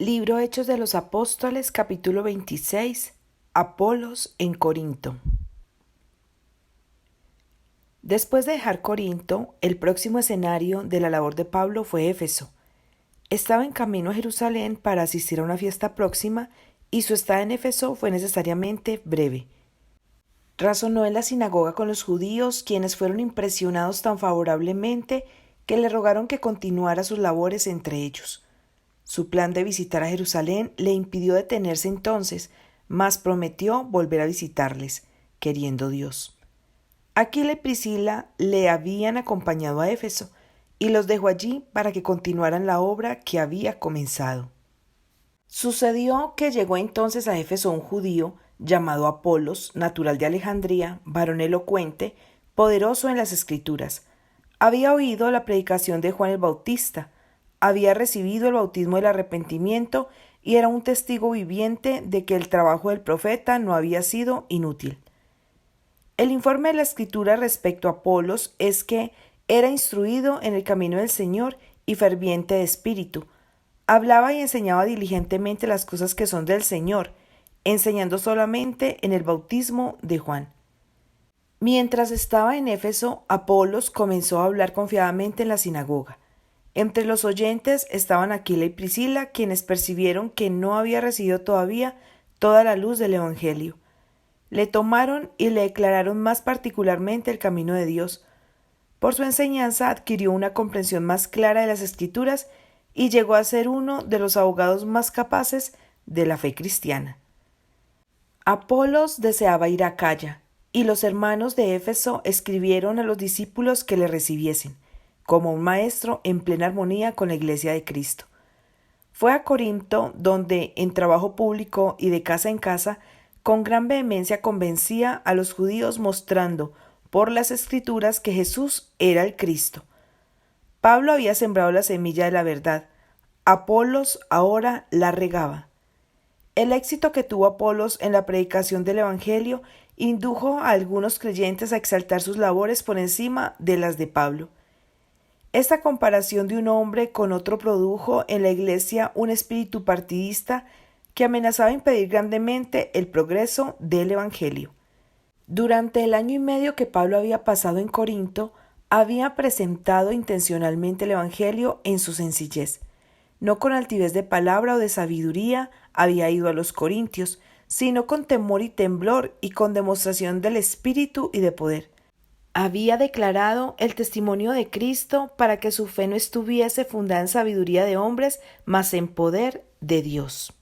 Libro Hechos de los Apóstoles, capítulo 26. Apolos en Corinto. Después de dejar Corinto, el próximo escenario de la labor de Pablo fue Éfeso. Estaba en camino a Jerusalén para asistir a una fiesta próxima y su estada en Éfeso fue necesariamente breve. Razonó en la sinagoga con los judíos, quienes fueron impresionados tan favorablemente que le rogaron que continuara sus labores entre ellos. Su plan de visitar a Jerusalén le impidió detenerse entonces, mas prometió volver a visitarles, queriendo Dios. Aquila y Priscila le habían acompañado a Éfeso y los dejó allí para que continuaran la obra que había comenzado. Sucedió que llegó entonces a Éfeso un judío llamado Apolos, natural de Alejandría, varón elocuente, poderoso en las Escrituras. Había oído la predicación de Juan el Bautista, había recibido el bautismo del arrepentimiento y era un testigo viviente de que el trabajo del profeta no había sido inútil. El informe de la Escritura respecto a Apolos es que era instruido en el camino del Señor y ferviente de espíritu. Hablaba y enseñaba diligentemente las cosas que son del Señor, enseñando solamente en el bautismo de Juan. Mientras estaba en Éfeso, Apolos comenzó a hablar confiadamente en la sinagoga. Entre los oyentes estaban Aquila y Priscila, quienes percibieron que no había recibido todavía toda la luz del Evangelio. Le tomaron y le declararon más particularmente el camino de Dios. Por su enseñanza adquirió una comprensión más clara de las Escrituras y llegó a ser uno de los abogados más capaces de la fe cristiana. Apolos deseaba ir a Acaya, y los hermanos de Éfeso escribieron a los discípulos que le recibiesen, como un maestro en plena armonía con la Iglesia de Cristo. Fue a Corinto, donde, en trabajo público y de casa en casa, con gran vehemencia convencía a los judíos mostrando por las Escrituras que Jesús era el Cristo. Pablo había sembrado la semilla de la verdad. Apolos ahora la regaba. El éxito que tuvo Apolos en la predicación del Evangelio indujo a algunos creyentes a exaltar sus labores por encima de las de Pablo. Esta comparación de un hombre con otro produjo en la Iglesia un espíritu partidista que amenazaba impedir grandemente el progreso del Evangelio. Durante el año y medio que Pablo había pasado en Corinto, había presentado intencionalmente el Evangelio en su sencillez. No con altivez de palabra o de sabiduría había ido a los corintios, sino con temor y temblor y con demostración del Espíritu y de poder. Había declarado el testimonio de Cristo para que su fe no estuviese fundada en sabiduría de hombres, mas en poder de Dios.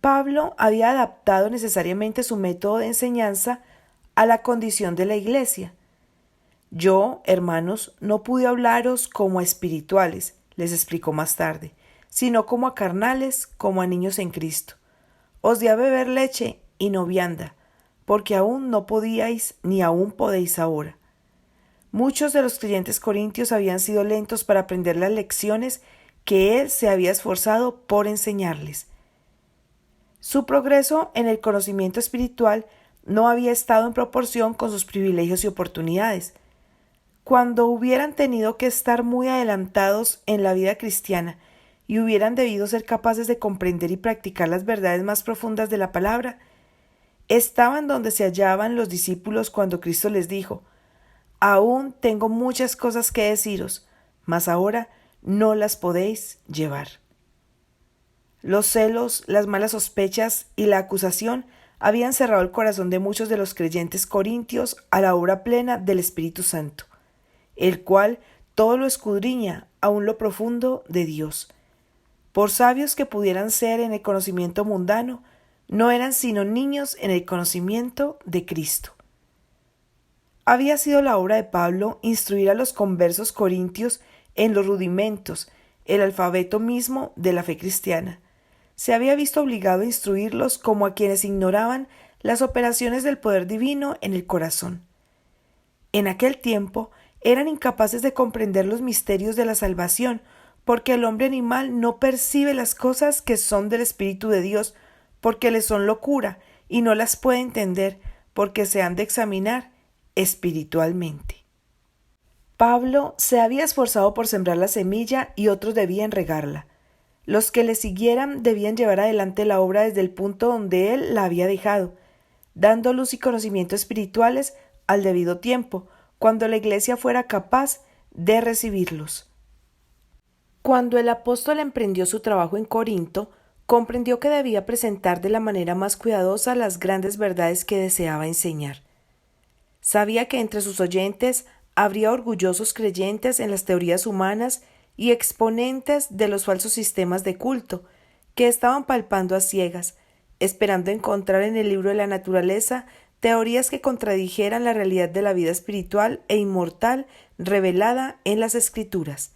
Pablo había adaptado necesariamente su método de enseñanza a la condición de la Iglesia. Yo, hermanos, no pude hablaros como a espirituales, les explicó más tarde, sino como a carnales, como a niños en Cristo. Os di a beber leche y no vianda, porque aún no podíais ni aún podéis ahora. Muchos de los creyentes corintios habían sido lentos para aprender las lecciones que él se había esforzado por enseñarles. Su progreso en el conocimiento espiritual no había estado en proporción con sus privilegios y oportunidades. Cuando hubieran tenido que estar muy adelantados en la vida cristiana y hubieran debido ser capaces de comprender y practicar las verdades más profundas de la palabra, estaban donde se hallaban los discípulos cuando Cristo les dijo: «Aún tengo muchas cosas que deciros, mas ahora no las podéis llevar». Los celos, las malas sospechas y la acusación habían cerrado el corazón de muchos de los creyentes corintios a la obra plena del Espíritu Santo, el cual todo lo escudriña aún lo profundo de Dios. Por sabios que pudieran ser en el conocimiento mundano, no eran sino niños en el conocimiento de Cristo. Había sido la obra de Pablo instruir a los conversos corintios en los rudimentos, el alfabeto mismo de la fe cristiana. Se había visto obligado a instruirlos como a quienes ignoraban las operaciones del poder divino en el corazón. En aquel tiempo eran incapaces de comprender los misterios de la salvación, porque el hombre animal no percibe las cosas que son del Espíritu de Dios, porque le son locura, y no las puede entender, porque se han de examinar espiritualmente. Pablo se había esforzado por sembrar la semilla y otros debían regarla. Los que le siguieran debían llevar adelante la obra desde el punto donde él la había dejado, dando luz y conocimiento espirituales al debido tiempo, cuando la Iglesia fuera capaz de recibirlos. Cuando el apóstol emprendió su trabajo en Corinto, comprendió que debía presentar de la manera más cuidadosa las grandes verdades que deseaba enseñar. Sabía que entre sus oyentes habría orgullosos creyentes en las teorías humanas y exponentes de los falsos sistemas de culto, que estaban palpando a ciegas, esperando encontrar en el libro de la naturaleza teorías que contradijeran la realidad de la vida espiritual e inmortal revelada en las Escrituras.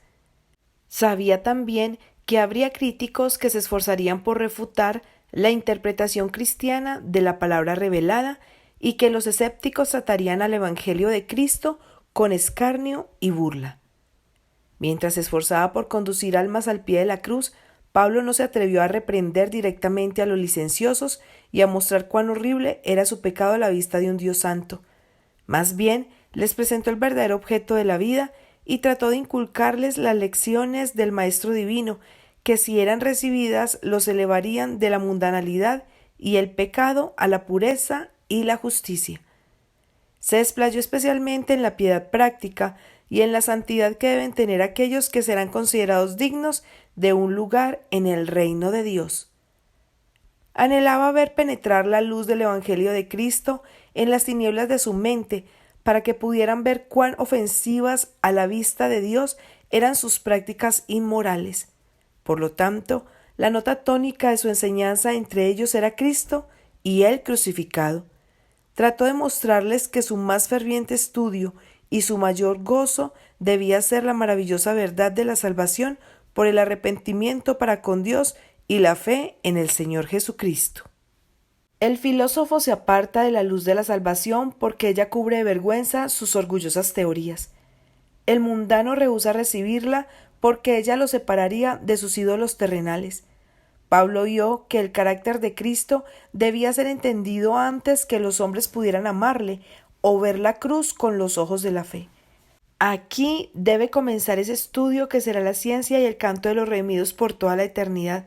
Sabía también que habría críticos que se esforzarían por refutar la interpretación cristiana de la palabra revelada y que los escépticos tratarían al Evangelio de Cristo con escarnio y burla. Mientras se esforzaba por conducir almas al pie de la cruz, Pablo no se atrevió a reprender directamente a los licenciosos y a mostrar cuán horrible era su pecado a la vista de un Dios santo. Más bien, les presentó el verdadero objeto de la vida y trató de inculcarles las lecciones del Maestro Divino, que si eran recibidas los elevarían de la mundanalidad y el pecado a la pureza y la justicia. Se desplayó especialmente en la piedad práctica y en la santidad que deben tener aquellos que serán considerados dignos de un lugar en el reino de Dios. Anhelaba ver penetrar la luz del Evangelio de Cristo en las tinieblas de su mente, para que pudieran ver cuán ofensivas a la vista de Dios eran sus prácticas inmorales. Por lo tanto, la nota tónica de su enseñanza entre ellos era Cristo y Él crucificado. Trató de mostrarles que su más ferviente estudio y su mayor gozo debía ser la maravillosa verdad de la salvación por el arrepentimiento para con Dios y la fe en el Señor Jesucristo. El filósofo se aparta de la luz de la salvación porque ella cubre de vergüenza sus orgullosas teorías. El mundano rehúsa recibirla porque ella lo separaría de sus ídolos terrenales. Pablo vio que el carácter de Cristo debía ser entendido antes que los hombres pudieran amarle o ver la cruz con los ojos de la fe. Aquí debe comenzar ese estudio que será la ciencia y el canto de los redimidos por toda la eternidad.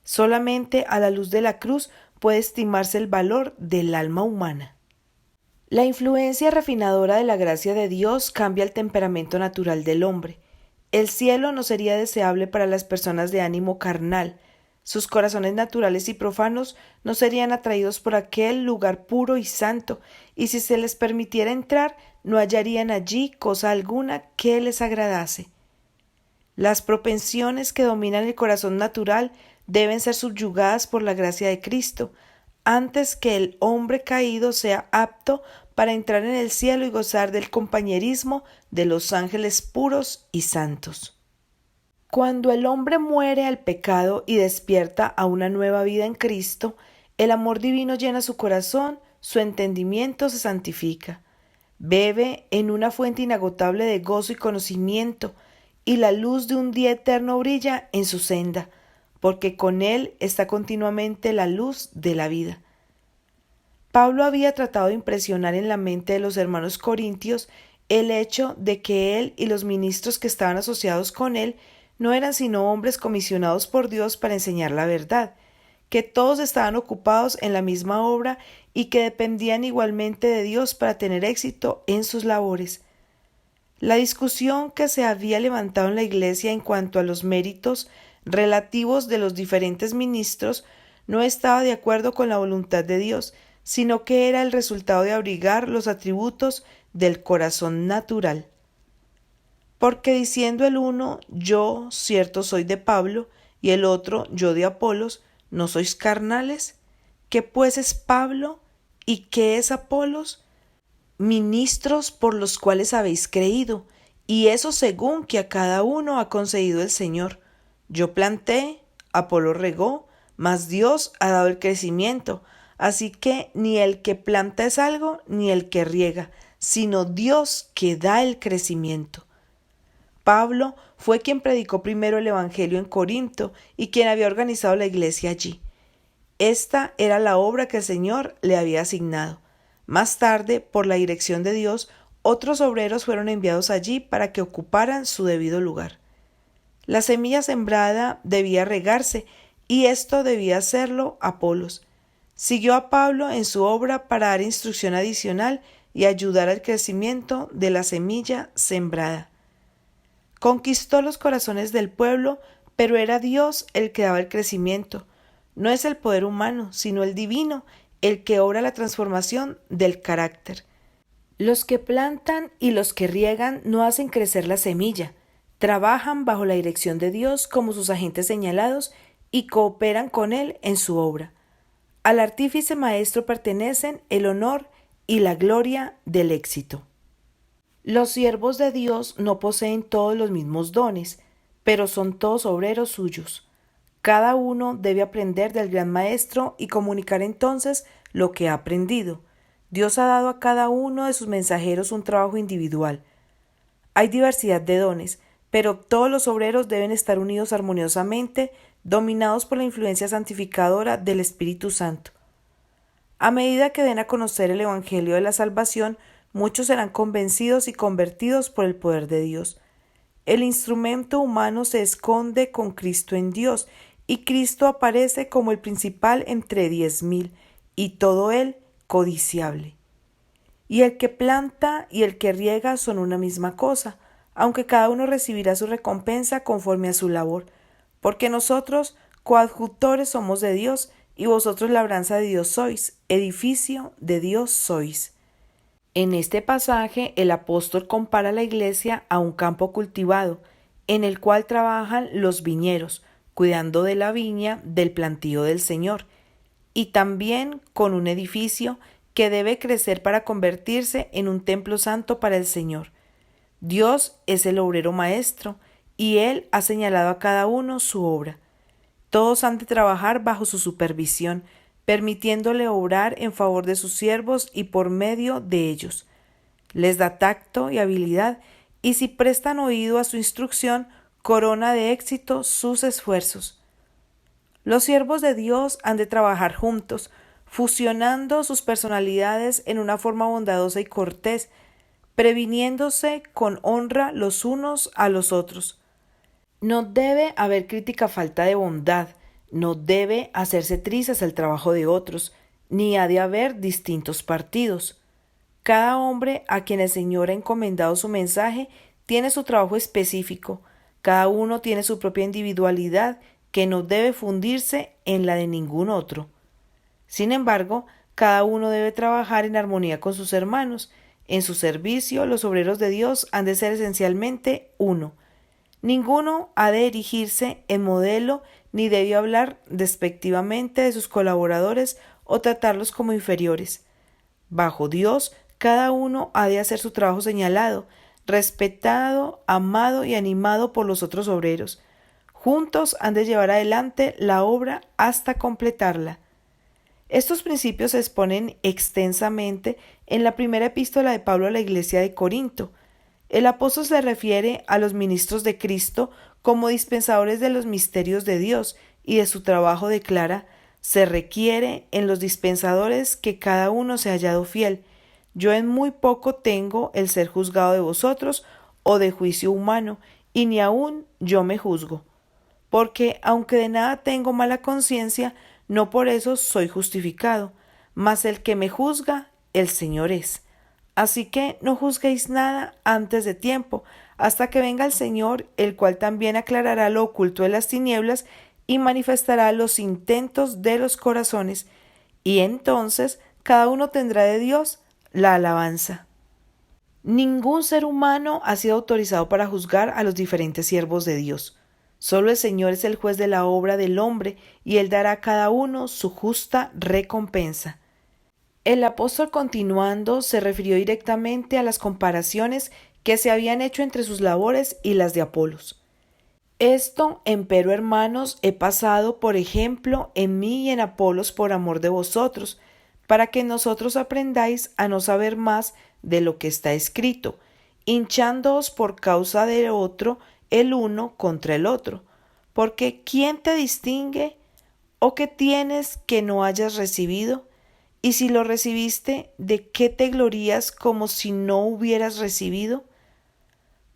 Solamente a la luz de la cruz puede estimarse el valor del alma humana. La influencia refinadora de la gracia de Dios cambia el temperamento natural del hombre. El cielo no sería deseable para las personas de ánimo carnal. Sus corazones naturales y profanos no serían atraídos por aquel lugar puro y santo, y si se les permitiera entrar, no hallarían allí cosa alguna que les agradase. Las propensiones que dominan el corazón natural deben ser subyugadas por la gracia de Cristo, antes que el hombre caído sea apto para entrar en el cielo y gozar del compañerismo de los ángeles puros y santos. Cuando el hombre muere al pecado y despierta a una nueva vida en Cristo, el amor divino llena su corazón, su entendimiento se santifica. Bebe en una fuente inagotable de gozo y conocimiento, y la luz de un día eterno brilla en su senda, porque con él está continuamente la luz de la vida. Pablo había tratado de impresionar en la mente de los hermanos corintios el hecho de que él y los ministros que estaban asociados con él no eran sino hombres comisionados por Dios para enseñar la verdad, que todos estaban ocupados en la misma obra y que dependían igualmente de Dios para tener éxito en sus labores. La discusión que se había levantado en la Iglesia en cuanto a los méritos relativos de los diferentes ministros no estaba de acuerdo con la voluntad de Dios, sino que era el resultado de abrigar los atributos del corazón natural. Porque diciendo el uno, yo cierto soy de Pablo, y el otro, yo de Apolos, ¿no sois carnales? ¿Qué pues es Pablo? ¿Y qué es Apolos? Ministros por los cuales habéis creído, y eso según que a cada uno ha concedido el Señor. Yo planté, Apolo regó, mas Dios ha dado el crecimiento. Así que ni el que planta es algo, ni el que riega, sino Dios que da el crecimiento. Pablo fue quien predicó primero el Evangelio en Corinto y quien había organizado la iglesia allí. Esta era la obra que el Señor le había asignado. Más tarde, por la dirección de Dios, otros obreros fueron enviados allí para que ocuparan su debido lugar. La semilla sembrada debía regarse, y esto debía hacerlo Apolos. Siguió a Pablo en su obra para dar instrucción adicional y ayudar al crecimiento de la semilla sembrada. Conquistó los corazones del pueblo, pero era Dios el que daba el crecimiento. No es el poder humano, sino el divino, el que obra la transformación del carácter. Los que plantan y los que riegan no hacen crecer la semilla, trabajan bajo la dirección de Dios como sus agentes señalados y cooperan con Él en su obra. Al artífice maestro pertenecen el honor y la gloria del éxito. Los siervos de Dios no poseen todos los mismos dones, pero son todos obreros suyos. Cada uno debe aprender del gran maestro y comunicar entonces lo que ha aprendido. Dios ha dado a cada uno de sus mensajeros un trabajo individual. Hay diversidad de dones, pero todos los obreros deben estar unidos armoniosamente, dominados por la influencia santificadora del Espíritu Santo. A medida que den a conocer el Evangelio de la salvación, muchos serán convencidos y convertidos por el poder de Dios. El instrumento humano se esconde con Cristo en Dios, y Cristo aparece como el principal entre 10,000, y todo él codiciable. Y el que planta y el que riega son una misma cosa, aunque cada uno recibirá su recompensa conforme a su labor, porque nosotros, coadjutores, somos de Dios, y vosotros labranza de Dios sois, edificio de Dios sois. En este pasaje el apóstol compara la iglesia a un campo cultivado, en el cual trabajan los viñeros, cuidando de la viña del plantío del Señor, y también con un edificio que debe crecer para convertirse en un templo santo para el Señor. Dios es el obrero maestro, y Él ha señalado a cada uno su obra. Todos han de trabajar bajo su supervisión, permitiéndole obrar en favor de sus siervos y por medio de ellos. Les da tacto y habilidad, y si prestan oído a su instrucción, corona de éxito sus esfuerzos. Los siervos de Dios han de trabajar juntos, fusionando sus personalidades en una forma bondadosa y cortés, previniéndose con honra los unos a los otros. No debe haber crítica falta de bondad, no debe hacerse trizas el trabajo de otros, ni ha de haber distintos partidos. Cada hombre a quien el Señor ha encomendado su mensaje tiene su trabajo específico, cada uno tiene su propia individualidad que no debe fundirse en la de ningún otro. Sin embargo, cada uno debe trabajar en armonía con sus hermanos. En su servicio, los obreros de Dios han de ser esencialmente uno. Ninguno ha de erigirse en modelo ni debe hablar despectivamente de sus colaboradores o tratarlos como inferiores. Bajo Dios, cada uno ha de hacer su trabajo señalado, respetado, amado y animado por los otros obreros. Juntos han de llevar adelante la obra hasta completarla. Estos principios se exponen extensamente en la primera epístola de Pablo a la iglesia de Corinto. El apóstol se refiere a los ministros de Cristo como dispensadores de los misterios de Dios y de su trabajo declara: se requiere en los dispensadores que cada uno se haya hallado fiel. Yo en muy poco tengo el ser juzgado de vosotros o de juicio humano, y ni aun yo me juzgo. Porque aunque de nada tengo mala conciencia, no por eso soy justificado, mas el que me juzga, el Señor es. Así que no juzguéis nada antes de tiempo, hasta que venga el Señor, el cual también aclarará lo oculto de las tinieblas y manifestará los intentos de los corazones, y entonces cada uno tendrá de Dios la alabanza. Ningún ser humano ha sido autorizado para juzgar a los diferentes siervos de Dios. Solo el Señor es el juez de la obra del hombre, y Él dará a cada uno su justa recompensa. El apóstol, continuando, se refirió directamente a las comparaciones que se habían hecho entre sus labores y las de Apolos. Esto, empero, hermanos, he pasado por ejemplo en mí y en Apolos por amor de vosotros, para que nosotros aprendáis a no saber más de lo que está escrito, hinchándoos por causa de otro el uno contra el otro. Porque ¿quién te distingue? ¿O qué tienes que no hayas recibido? Y si lo recibiste, ¿de qué te glorías como si no hubieras recibido?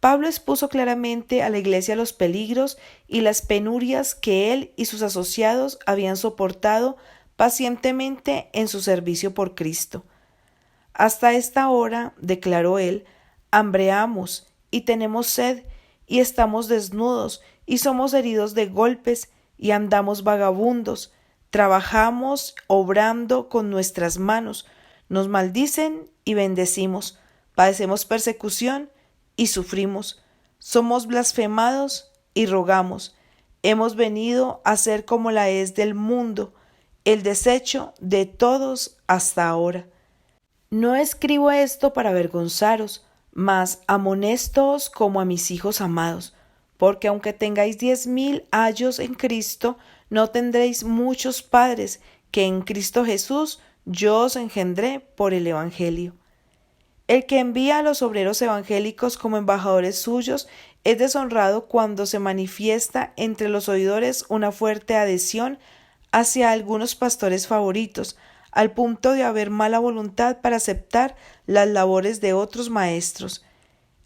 Pablo expuso claramente a la iglesia los peligros y las penurias que él y sus asociados habían soportado pacientemente en su servicio por Cristo. Hasta esta hora, declaró él, hambreamos y tenemos sed y estamos desnudos y somos heridos de golpes y andamos vagabundos, trabajamos obrando con nuestras manos, nos maldicen y bendecimos, padecemos persecución y sufrimos, somos blasfemados y rogamos, hemos venido a ser como la es del mundo, el desecho de todos hasta ahora. No escribo esto para avergonzaros, mas amonéstoos como a mis hijos amados, porque aunque tengáis 10,000 ayos en Cristo, no tendréis muchos padres, que en Cristo Jesús yo os engendré por el Evangelio. El que envía a los obreros evangélicos como embajadores suyos es deshonrado cuando se manifiesta entre los oidores una fuerte adhesión hacia algunos pastores favoritos, al punto de haber mala voluntad para aceptar las labores de otros maestros.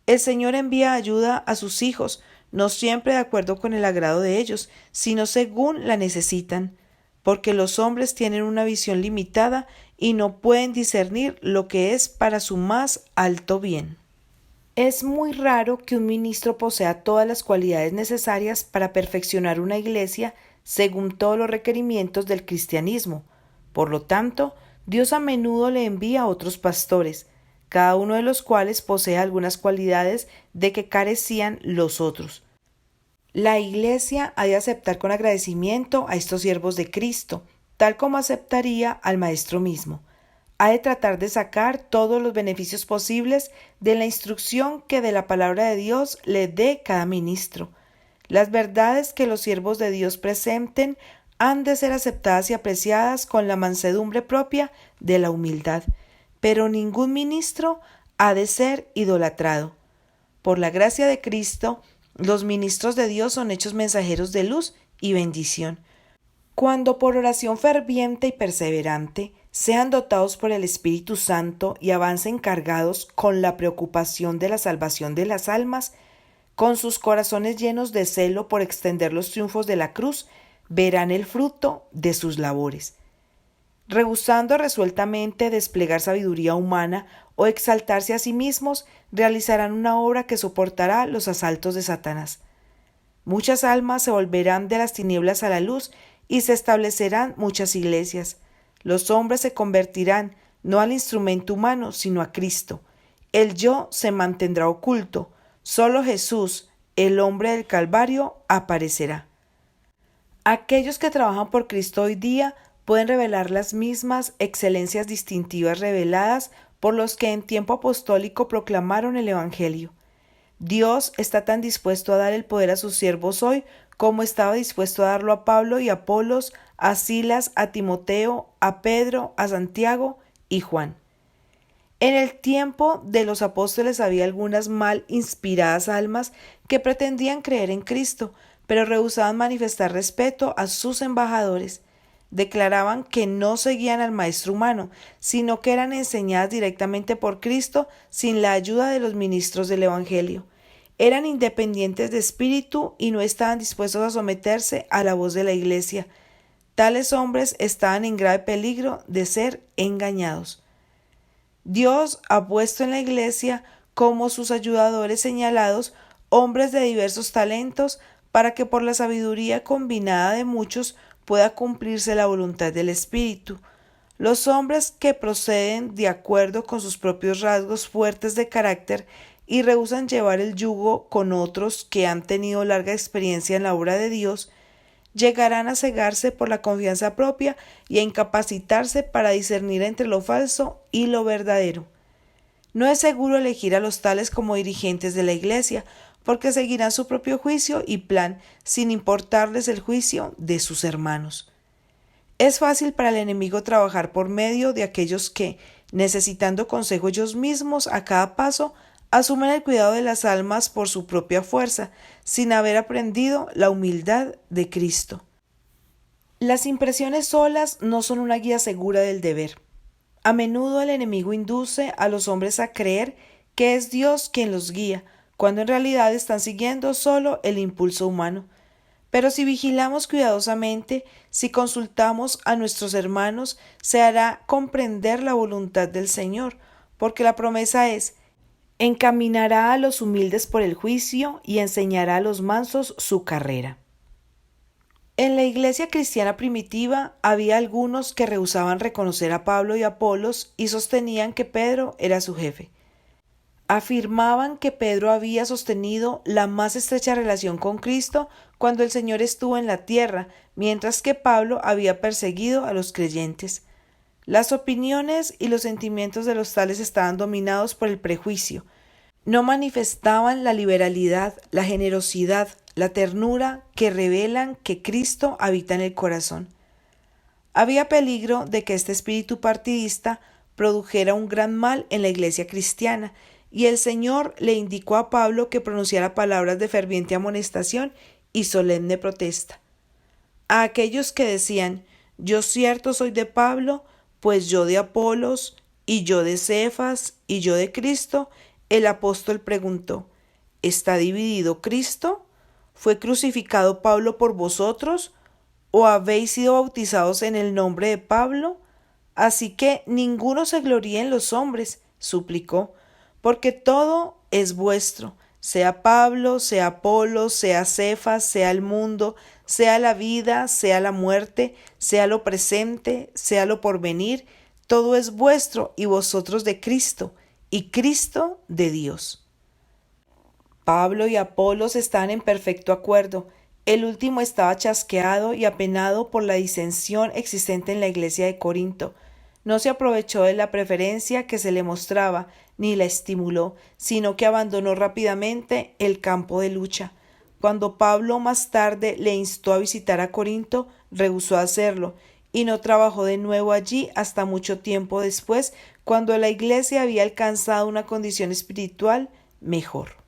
El Señor envía ayuda a sus hijos, no siempre de acuerdo con el agrado de ellos, sino según la necesitan, porque los hombres tienen una visión limitada y no pueden discernir lo que es para su más alto bien. Es muy raro que un ministro posea todas las cualidades necesarias para perfeccionar una iglesia según todos los requerimientos del cristianismo. Por lo tanto, Dios a menudo le envía a otros pastores, cada uno de los cuales posee algunas cualidades de que carecían los otros. La Iglesia ha de aceptar con agradecimiento a estos siervos de Cristo, tal como aceptaría al Maestro mismo. Ha de tratar de sacar todos los beneficios posibles de la instrucción que de la palabra de Dios le dé cada ministro. Las verdades que los siervos de Dios presenten han de ser aceptadas y apreciadas con la mansedumbre propia de la humildad, pero ningún ministro ha de ser idolatrado. Por la gracia de Cristo, los ministros de Dios son hechos mensajeros de luz y bendición. Cuando por oración ferviente y perseverante sean dotados por el Espíritu Santo y avancen cargados con la preocupación de la salvación de las almas, con sus corazones llenos de celo por extender los triunfos de la cruz, verán el fruto de sus labores. Rehusando resueltamente desplegar sabiduría humana o exaltarse a sí mismos, realizarán una obra que soportará los asaltos de Satanás. Muchas almas se volverán de las tinieblas a la luz y se establecerán muchas iglesias. Los hombres se convertirán no al instrumento humano, sino a Cristo. El yo se mantendrá oculto. Solo Jesús, el hombre del Calvario, aparecerá. Aquellos que trabajan por Cristo hoy día pueden revelar las mismas excelencias distintivas reveladas por los que en tiempo apostólico proclamaron el Evangelio. Dios está tan dispuesto a dar el poder a sus siervos hoy como estaba dispuesto a darlo a Pablo y a Apolos, a Silas, a Timoteo, a Pedro, a Santiago y Juan. En el tiempo de los apóstoles había algunas mal inspiradas almas que pretendían creer en Cristo, pero rehusaban manifestar respeto a sus embajadores. Declaraban que no seguían al maestro humano, sino que eran enseñadas directamente por Cristo sin la ayuda de los ministros del Evangelio. Eran independientes de espíritu y no estaban dispuestos a someterse a la voz de la Iglesia. Tales hombres estaban en grave peligro de ser engañados. Dios ha puesto en la Iglesia como sus ayudadores señalados hombres de diversos talentos para que por la sabiduría combinada de muchos pueda cumplirse la voluntad del Espíritu. Los hombres que proceden de acuerdo con sus propios rasgos fuertes de carácter y rehúsan llevar el yugo con otros que han tenido larga experiencia en la obra de Dios, llegarán a cegarse por la confianza propia y a incapacitarse para discernir entre lo falso y lo verdadero. No es seguro elegir a los tales como dirigentes de la Iglesia, porque seguirán su propio juicio y plan sin importarles el juicio de sus hermanos. Es fácil para el enemigo trabajar por medio de aquellos que, necesitando consejo ellos mismos a cada paso, asumen el cuidado de las almas por su propia fuerza, sin haber aprendido la humildad de Cristo. Las impresiones solas no son una guía segura del deber. A menudo el enemigo induce a los hombres a creer que es Dios quien los guía, cuando en realidad están siguiendo solo el impulso humano. Pero si vigilamos cuidadosamente, si consultamos a nuestros hermanos, se hará comprender la voluntad del Señor, porque la promesa es: encaminará a los humildes por el juicio y enseñará a los mansos su carrera. En la iglesia cristiana primitiva había algunos que rehusaban reconocer a Pablo y Apolos y sostenían que Pedro era su jefe. Afirmaban que Pedro había sostenido la más estrecha relación con Cristo cuando el Señor estuvo en la tierra, mientras que Pablo había perseguido a los creyentes. Las opiniones y los sentimientos de los tales estaban dominados por el prejuicio. No manifestaban la liberalidad, la generosidad, la ternura que revelan que Cristo habita en el corazón. Había peligro de que este espíritu partidista produjera un gran mal en la iglesia cristiana, y el Señor le indicó a Pablo que pronunciara palabras de ferviente amonestación y solemne protesta. A aquellos que decían: yo cierto soy de Pablo, pues yo de Apolos, y yo de Cefas, y yo de Cristo, el apóstol preguntó: ¿está dividido Cristo? ¿Fue crucificado Pablo por vosotros? ¿O habéis sido bautizados en el nombre de Pablo? Así que ninguno se gloríe en los hombres, suplicó, porque todo es vuestro, sea Pablo, sea Apolos, sea Cefas, sea el mundo, sea la vida, sea la muerte, sea lo presente, sea lo porvenir, todo es vuestro y vosotros de Cristo, y Cristo de Dios. Pablo y Apolos estaban en perfecto acuerdo. El último estaba chasqueado y apenado por la disensión existente en la iglesia de Corinto. No se aprovechó de la preferencia que se le mostraba, ni la estimuló, sino que abandonó rápidamente el campo de lucha. Cuando Pablo más tarde le instó a visitar a Corinto, rehusó hacerlo, y no trabajó de nuevo allí hasta mucho tiempo después, cuando la iglesia había alcanzado una condición espiritual mejor.